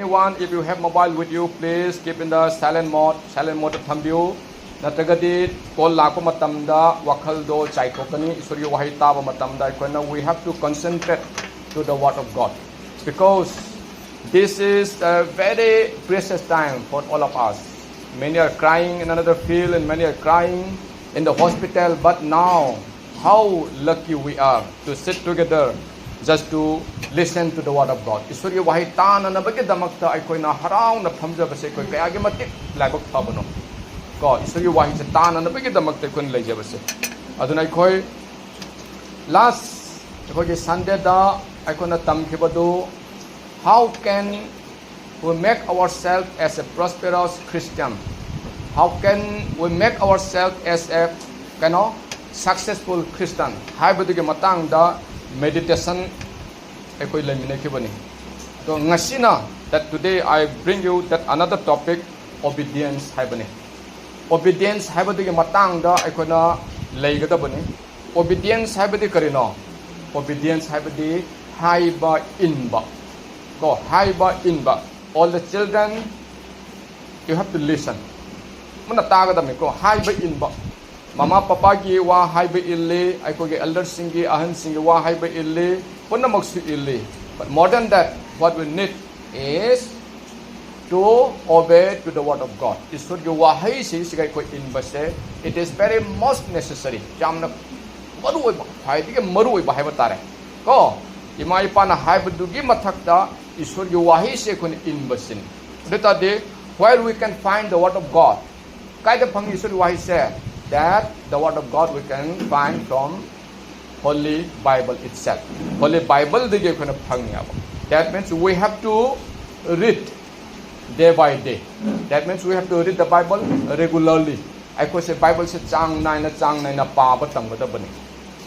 everyone, if you have mobile with you, please keep in the silent mode thambiu. Natagadi call lakpa matamda wakaldo chaitokani isuri wahai taba matamda ikona. We have to concentrate to the word of God, because this is a very precious time for all of us. Many are crying in another field and many are crying in the hospital, but now how lucky we are to sit together just to listen to the word of God. Isuri wahai tana na bagi damakta aikoina harau na phamja base koi kaya gi matik laibak thabano ko isuri wahai se tana na bagi damakta kun leje base aduna koi last koi ge Sunday da aikoina tamkhibadu, how can we make ourselves as a prosperous Christian? How can we make ourselves as a successful Christian? Haibadugi matang da meditation ekoi leminekibani. So ngasina that today I bring you that another topic, obedience haibani. Obedience haibadugi matang da ekoina leigadabani. Obedience haibadi karino. Obedience haibadi haiba inba. Go haiba inba. All the children, you have to listen. Muna tagadami ko haiba inba. Mama papa gi wa haiba ille, aiko gi elder singi ahan singi wa haiba ille, punna maksu ille. But more than that, what we need is to obey to the word of God. Isur gi wahai si sigai ko inba se, it is very most necessary. Jamna maruoi ba, haiba gi maruoi ba haiba tare. Ko ima ipa na haiba dugi mathakta isur gi wahai se ko inba sin. Deta de where we can find the word of God. Kaida phang isur wahai se that the word of God we can find from Holy Bible itself. Holy Bible dige khona phangya. That means we have to read day by day. That means we have to read the Bible regularly. I could say Bible se chang nai na pa ba tam ga bani.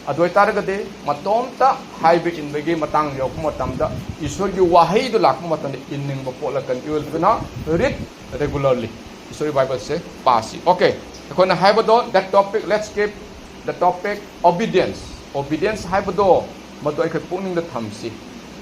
Adoi taragade matom ta haibe in begi matang yok matam da isor gi wahai du lak matam inning ba pola kan you will na read regularly. Isor Bible se pasi. Okay. That topic, let's keep the topic obedience. Obedience haibado madu ai pungning the thamsi.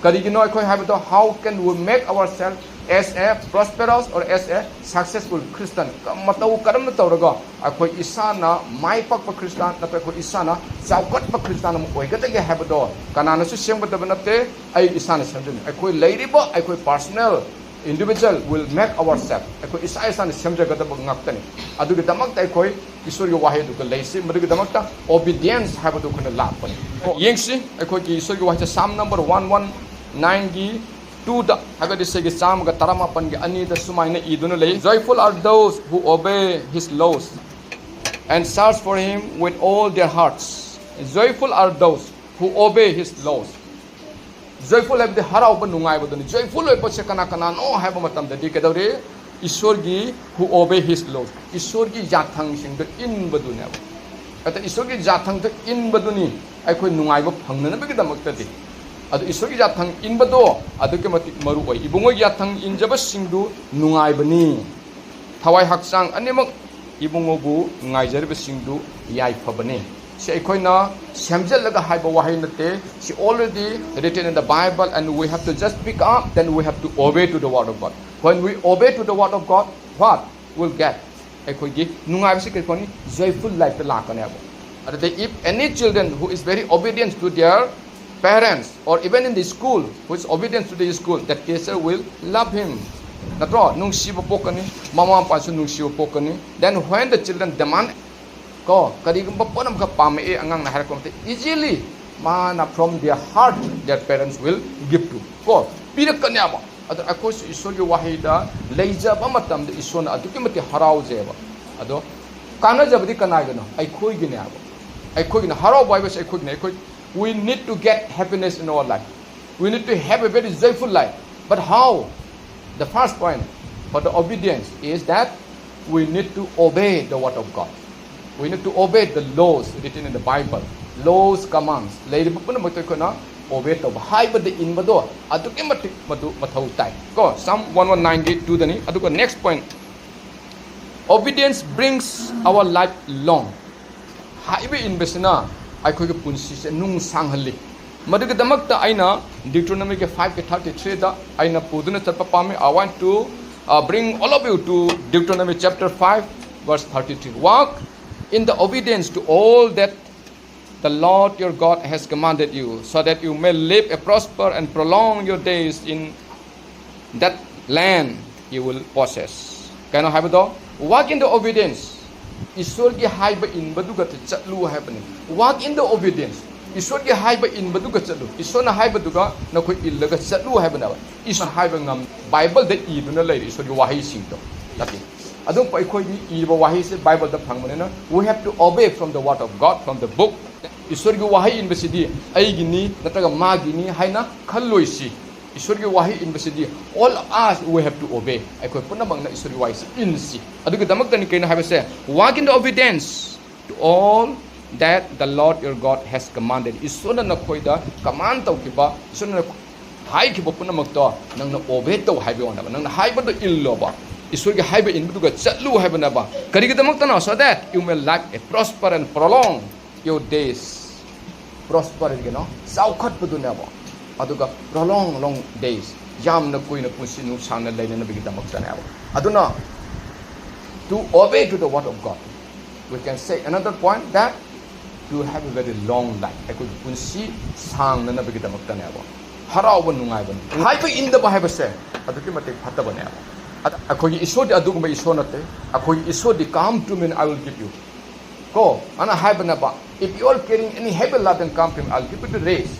Karigino ai haibado, how can we make ourselves as a prosperous or as a successful Christian? Matau karam na tawraga ai isana mai pak pa Christian na ko isana chaukat pa Christian mo oi gata ge haibado kanana su sembata banate ai isana semjani ai leiribo ai personal individual will make ourselves. Ako isa-isa na siyempre gada ngakta ni. Adu kita magta ay isuri wahai du kalesi. Madu kita magta obedience haba du kuna lapan. Yengsi ako ki isuri wahai Psalm number 119 gi 2 da haga dise gi Psalm ga tarama pan gi ani da sumai na iduna lay. Joyful are those who obey his laws and search for him with all their hearts. Joyful are those who obey his laws. Joyful have the harau ba nungai ba duni. Joyful hai pa se kana no hai ba matam da di kedawre Ishwar gi who obey his laws. Ishwar gi jathang sing da in ba duni. Ata Ishwar gi jathang da in ba duni ai khoi nungai ba phangna na ba gidamak ta di. Adu Ishwar gi jathang in ba do adu ke matik maru oi. Ibungo jathang in jaba sing du nungai ba ni. Thawai haksang animak ibungo bu ngai jar ba sing du yai pha ba ni. She aikoina semjel laga haiba wahai nate. She already written in the Bible, and we have to just pick up. Then we have to obey to the word of God. When we obey to the word of God, what we'll get? Aikoigi nungai bisi kaikoni joyful life la kane abo. If any children who is very obedient to their parents, or even in the school who is obedient to the school, that teacher will love him. Natro nungsiba pokani, mama pa su nungsiba pokani. Then when the children demand ko karigumba ponam ka pame angang na harakomte easily mana from their heart their parents will give to ko pirak kanya ba ado ako isor gi wahida leija ba matam de isona aduki mati harau jeba ado kana jabdi kana gano ai khoi gi ne abo ai khoi gi na harau bai ba sai khoi ne khoi. We need to get happiness in our life. We need to have a very joyful life. But how? The first point for the obedience is that we need to obey the word of God. We need to obey the laws written in the Bible. Laws, commands. Lady Pupuna Matukuna, obey the Bible in Mado. Aduki Matu Matau Tai. Go, Psalm 119 the knee. Aduka next point. Obedience brings our life long. Haibe in Besina, I could punsi nung sanghali. Madugadamakta aina Deuteronomy 5:33 da aina puduna chatpa pami. I want to bring all of you to Deuteronomy chapter 5 verse 33. Walk in the obedience to all that the Lord your God has commanded you, so that you may live a prosper and prolong your days in that land you will possess. Can I have it all? Walk in the obedience. Eeswargi haiba in baduga chatlu haibani. Walk in the obedience. Eeswargi haiba in baduga chatlu. Eeswarna haiba duga nakoi illaga chatlu haibana. Eeswar haiba ngam Bible da iduna lay Eeswargi wahai singto. Laki. Adong pa ikoi ni iba wahai se Bible da phangmane. We have to obey from the word of God, from the book. Eeswargi wahai in basidi aigini nataga magini haina khalloisi. Eeswargi wahai in basidi all of us we have to obey. Aikoi punamang na Eeswargi wahai in si. Aduga damak tani kaina haiba se walk in the obedience to all that the Lord your God has commanded. Eeswarna nakoi da command tawkiba Eeswarna hai kiba punamak to nang na obey taw haiba wana nang na haiba do illoba. Eeswargi haiba in baduga chatlu haiba na ba. Kariga damak tana so that you may live a prosper and prolong your days. Prosper again, saukhat paduna ba. Aduga prolong long days. Yam na koi na punsi nu sang na lay na nabigi damak sana ba. Aduna to obey to the word of God. We can say another point that to have a very long life. I could punsi sang na nabigi damak sana ba. Haraw ba nungay ba. Hai pa inda ba hai ba se. Aduki matik phata ba na ba. Ako yi isod adugo ba isod nate. Ako yi isod come to me and I will give you. Go, ana hai ba na ba. If you are carrying any heavy load and come to me, I'll give you the race.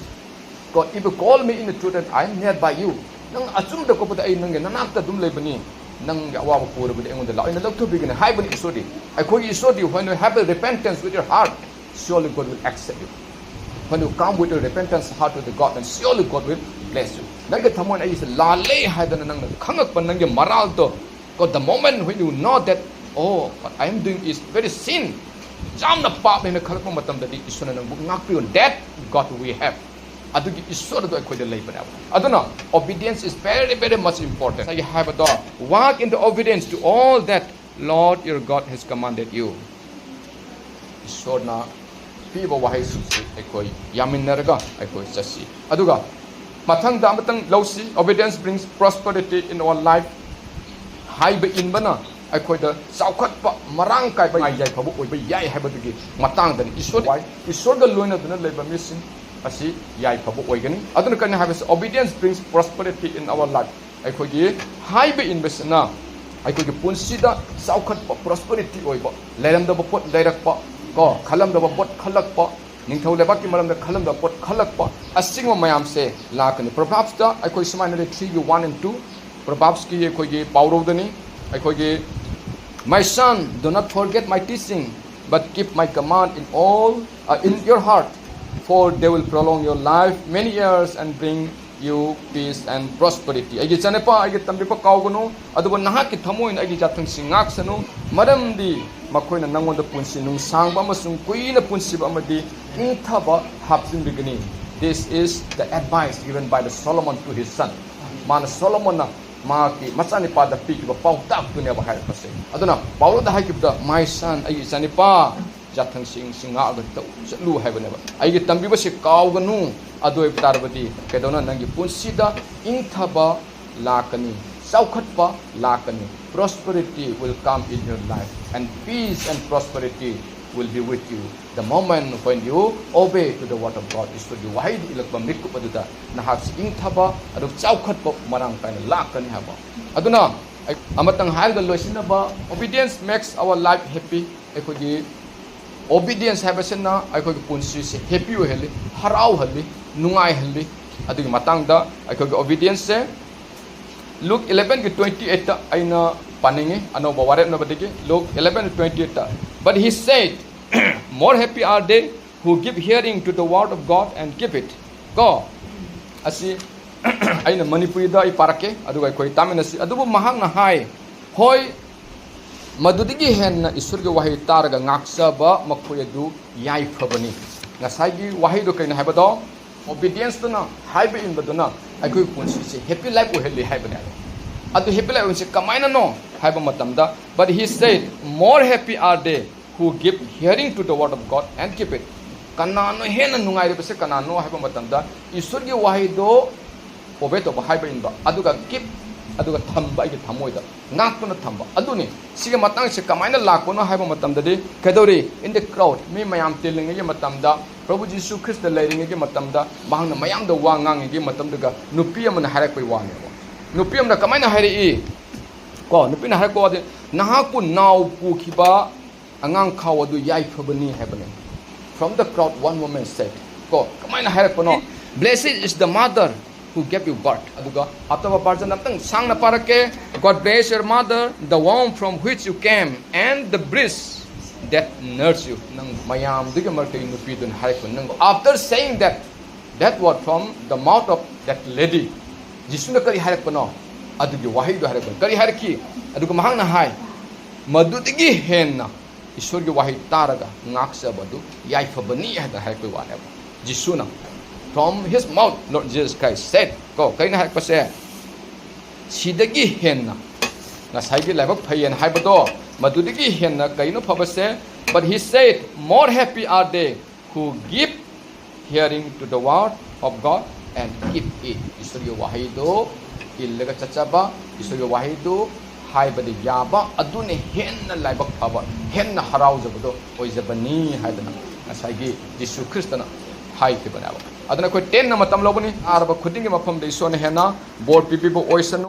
God, if you call me in the truth, I am nearby you. Nang asum da ko pa ay nang nanakta dum lay bani nang awa ko puro bani ngon da la. Ina log to begin hai bani isodi. I call you isodi when you have a repentance with your heart, surely God will accept you. When you come with a repentance heart to the God, then surely God will bless you. Nang ka thamon ay is la lay hai da nang khangak pan nang maral to. God, the moment when you know that oh, what I am doing is very sin. Jamna pap na khalpa matam dadi Eeswarna nang ngakpion that God we have. Adugi Eeswar do akoi de lay bana. Aduna obedience is very much important. You have a door. Walk in the obedience to all that Lord your God has commanded you. Eeswarna piba wahai su akoi yaminaraga akoi chasi. Aduga mathang da matang lausi obedience brings prosperity in our life. Haiba in bana aikoi da saukhat pa marang kai ba yai phabu oi ba yai haiba dugi matang dan Eeswar ga loina duna leiba misin asi yai phabu oi gani aduna kan habis obedience brings prosperity in our life aikoi gi haiba in besna aikoi gi punsi da saukhat pa prosperity oi ba leiram da pot leirak pa ko khalam da pot khalak pa ningthau leba ki maram da khalam da pot khalak pa asing mayam se lakani Proverbs da aikoi smaina 3:1 and 2 Proverbs ki aikoi gi pauro dani aikoi gi my son, do not forget my teaching, but keep my command in your heart, for they will prolong your life many years and bring you peace and prosperity. Agi chane pa agi tambi pa kaugano aduba naha ki thamoin agi jathang singak sanu madam di makhoi na nangon da punsi nung sangba masung kui na punsi ba amadi inthaba hapsin bigani. This is the advice given by the Solomon to his son. Man Solomon na maki masani pa da piki ba pautak dunia ba hai pase aduna paulo da hai kibda my son ai sani pa jathang singa aga ta lu hai bane ba ai gi tambi ba se kaw ganu adoi tarbati kedona nangi punsi da inthaba lakani saukhat pa lakani prosperity will come in your life and peace and prosperity will be with you the moment when you obey to the word of God. Eeswargi wahai di ilakba mikku paduda nahak sing thaba adu chaukhat pa marang kain lakani haba aduna amatang hail da loisina ba obedience makes our life happy ekogi obedience habasena ekogi punsi se happy oheli harau hali nungai hali adugi matang da ekogi obedience se Luke 11:28 aina paningi ano bawaret na badigi Luke 11:28 but he said more happy are they who give hearing to the word of God and keep it go asi aina Manipuri da iparake aduga koi taminasi adubu mahang na hai hoi madudigi hen na Eeswargi wahai taraga ngaksa ba makhoi adu yai phabani ngasai gi wahai do kaina habado obedience to na haiba in baduna aikoi punsi se happy life o heli haibane adu happy life se kamaina no haiba matamda but he said more happy are they who give hearing to the word of God and keep it kanano hena nungai bese kanano haiba matamda isurgi wahai do obe to haiba inba aduga keep aduga thamba igi thamoida ngakpuna thamba aduni siga matang se kamaina lakono haiba matamda de kadori in the crowd me mayam teling igi matamda Prabhu Jesus Christ the lady igi matamda mahang na mayam da wangang igi matamda ga nupi amana harak pai wani nupi amna kamaina hari I ko nupi na harak ko de nahaku naw pu khiba angang khaw adu yai phabani haibani from the crowd one woman said ko kamaina harak pano blessed is the mother who gave you birth aduga atava parjan amtang sangna parake God bless your mother the womb from which you came and the breast that nursed you nang mayam diga markai nupi dun harak nang after saying that word from the mouth of that lady jisuna kari harak pano adugi wahi do harak kari haraki aduga mahang na hai madudigi henna Eeswargi wahai taraga ngaksa badu yai phabani hada harak pai wane jisuna from his mouth Lord Jesus Christ said ko kaina harak pase sidagi henna na saigi laibak phayen haibado madudigi henna kaino phabase but he said more happy are they who give hearing to the word of God and keep it Eeswargi wahai do illaga chachaba Eeswargi wahai do haibadi yaba adune henna laibak phaba henna haraujabado oijabani haidana asaigi Jesus Christana hai ke banaba aduna ko 10 na matam lobani araba khudingi mafam de isona henna board pipi bo oisan